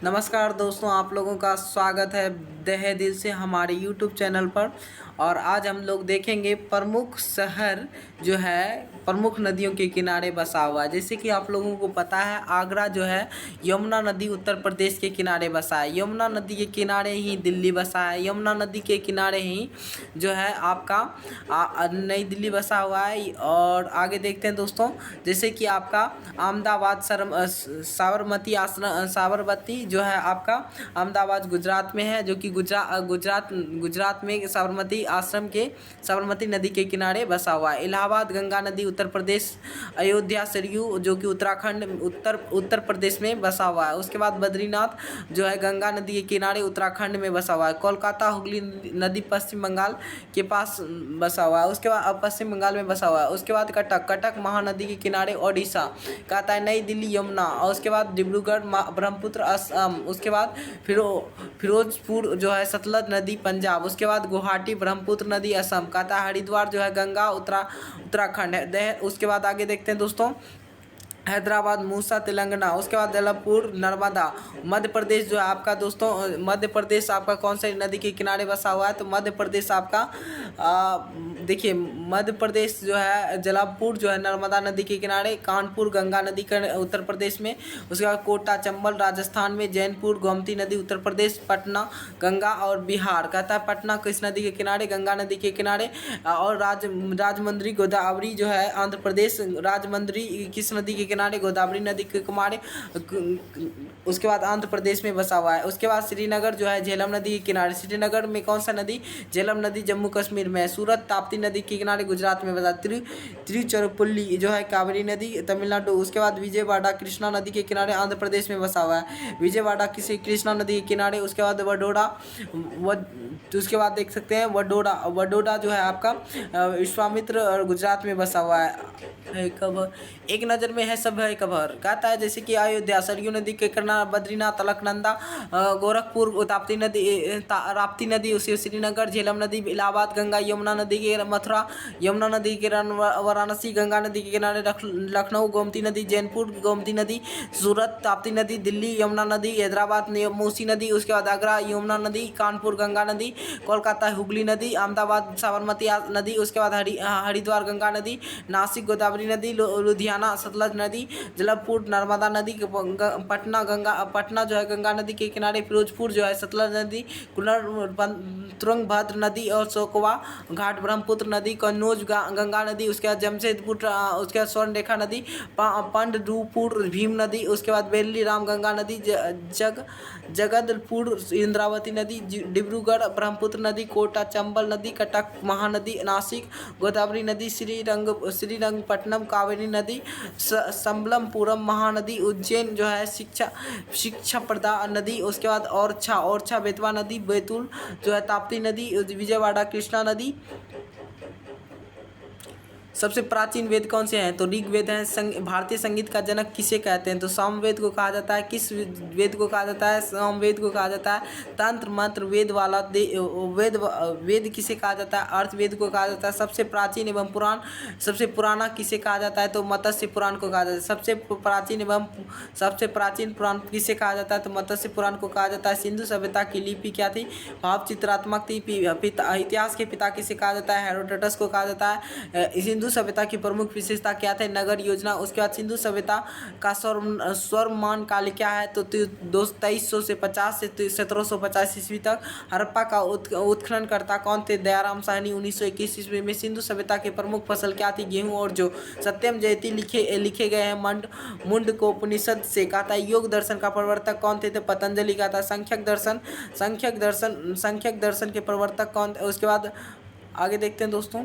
नमस्कार दोस्तों, आप लोगों का स्वागत है तहे दिल से हमारे यूट्यूब चैनल पर। और आज हम लोग देखेंगे प्रमुख शहर जो है प्रमुख नदियों के किनारे बसा हुआ है। जैसे कि आप लोगों को पता है, आगरा जो है यमुना नदी उत्तर प्रदेश के किनारे बसा है। यमुना नदी के किनारे ही दिल्ली बसा है। यमुना नदी के किनारे ही जो है आपका नई दिल्ली बसा हुआ है। और आगे देखते हैं दोस्तों, जैसे कि आपका अहमदाबाद साबरमती आश्रम साबरमती जो है आपका अहमदाबाद गुजरात में है, जो कि गुजरात में साबरमती आश्रम के साबरमती नदी के किनारे बसा हुआ है। इलाहाबाद गंगा नदी उत्तर प्रदेश, अयोध्या सरयू जो कि उत्तराखंड उत्तर प्रदेश में बसा हुआ है। उसके बाद बद्रीनाथ जो है गंगा नदी के किनारे उत्तराखंड में बसा हुआ है। कोलकाता हुगली नदी पश्चिम बंगाल के पास बसा हुआ है। उसके बाद पश्चिम बंगाल में बसा हुआ है। उसके बाद कटक महानदी के किनारे ओडिशा कहता है। नई दिल्ली यमुना, और उसके बाद डिब्रूगढ़ ब्रह्मपुत्र असम। उसके बाद फिरोजपुर जो है सतलज नदी पंजाब। उसके बाद गुवाहाटी ब्रह्मपुत्र नदी असम कहता है। हरिद्वार जो है गंगा उत्तराखंड है। उसके बाद आगे देखते हैं दोस्तों, हैदराबाद मूसा तेलंगाना। उसके बाद जबलपुर नर्मदा मध्य प्रदेश जो है आपका दोस्तों। मध्य प्रदेश आपका कौन सी नदी के किनारे बसा हुआ है? तो मध्य प्रदेश आपका देखिए, मध्य प्रदेश जो है जबलपुर जो है नर्मदा नदी के किनारे, कानपुर गंगा नदी के उत्तर प्रदेश में। उसके बाद कोटा चंबल राजस्थान में, जैनपुर गोमती नदी उत्तर प्रदेश, पटना गंगा और बिहार कहता है। पटना किस नदी के किनारे? गंगा नदी के किनारे। और राजमंद्री गोदावरी जो है आंध्र प्रदेश। राजमंद्री किस नदी के किनारे? गोदावरी नदी के किनारे। उसके बाद आंध्र प्रदेश में बसा हुआ है। उसके बाद श्रीनगर जो है झेलम नदी के किनारे। श्रीनगर में कौन सा नदी? झेलम नदी जम्मू कश्मीर में है। सूरत ताप्ती नदी के किनारे गुजरात में बसा। तिरुचिरापल्ली जो है कावेरी नदी तमिलनाडु। उसके बाद विजयवाड़ा कृष्णा नदी के किनारे आंध्र प्रदेश में बसा हुआ है। विजयवाड़ा किसी कृष्णा नदी के किनारे। उसके बाद वडोदरा तो उसके बाद देख सकते हैं वडोदरा जो है आपका विश्वामित्र और गुजरात में बसा हुआ है। कब एक नज़र में है सब है कबर कहता है। जैसे कि अयोध्या सरयू नदी के किनारे, बद्रीनाथ अलकनंदा गोरखपुर राप्ती नदी उसे श्रीनगर, झेलम नदी इलाहाबाद, गंगा यमुना नदी के मथुरा, यमुना नदी के वाराणसी, गंगा नदी के किनारे लखनऊ, गोमती नदी जैनपुर, गोमती नदी सूरत, ताप्ती नदी दिल्ली, यमुना नदी हैदराबाद, मूसी नदी। उसके बाद आगरा यमुना नदी, कानपुर गंगा नदी, कोलकाता हुगली नदी, अहमदाबाद साबरमती नदी। उसके बाद हरिद्वार गंगा नदी, नासिक गोदावरी नदी, लुधियाना सतलज नदी, जबलपुर नर्मदा नदी, पटना जो है गंगा नदी के किनारे, फिरोजपुर जो है सतलज नदी, तुंगभद्र नदी और शोकवा घाट ब्रह्मपुत्र नदी, कन्नौज गंगा नदी। उसके बाद जमशेदपुर, उसके बाद स्वर्णरेखा नदी, पंडरपुर भीम नदी। उसके बाद बेल्ली राम गंगा नदी, जगदलपुर इंद्रावती नदी, डिब्रूगढ़ ब्रह्मपुत्र नदी, कोटा चंबल नदी, कटक महानदी, नासिक गोदावरी नदी, श्रीरंगपट्टनम कावेरी नदी, संबलपुरम महानदी, उज्जैन जो है शिक्षा प्रदा नदी। उसके बाद ओरछा बेतवा नदी, बैतूल जो है ताप्ती नदी, विजयवाड़ा कृष्णा नदी। सबसे प्राचीन वेद कौन से हैं? तो ऋग्वेद है। भारतीय संगीत का जनक किसे कहते हैं? तो सामवेद को कहा जाता है। किस वेद को कहा जाता है? सामवेद को कहा जाता है। तंत्र मंत्र वेद वाला वेद किसे कहा जाता है? अर्थवेद को कहा जाता है। सबसे प्राचीन एवं सबसे पुराना किसे कहा जाता है? तो मत्स्य पुराण को कहा जाता है। सबसे प्राचीन पुराण किसे कहा जाता है? तो मत्स्य पुराण को कहा जाता है। सिंधु सभ्यता की लिपि क्या थी? भाव चित्रात्मक थी। इतिहास के पिता किसे कहा जाता है? हेरोडोटस को कहा जाता है। सिंधु सभ्यता की प्रमुख विशेषता क्या थे? नगर योजना। उसके बाद सिंधु सभ्यता का स्वर्णमान काल क्या है? तो 2350 से 1750 ईस्वी तक। हड़प्पा का उत्खननकर्ता कौन थे? दयाराम साहनी 1921 ईस्वी में। सिंधु सभ्यता की प्रमुख फसल क्या थी? गेहूं और जौ। सत्यम जयती लिखे गए हैं मुंडको उपनिषद से। कहता है योग दर्शन का प्रवर्तक कौन थे? तो पतंजलि। कहता है सांख्यक दर्शन के प्रवर्तक कौन थे? उसके बाद आगे देखते हैं दोस्तों,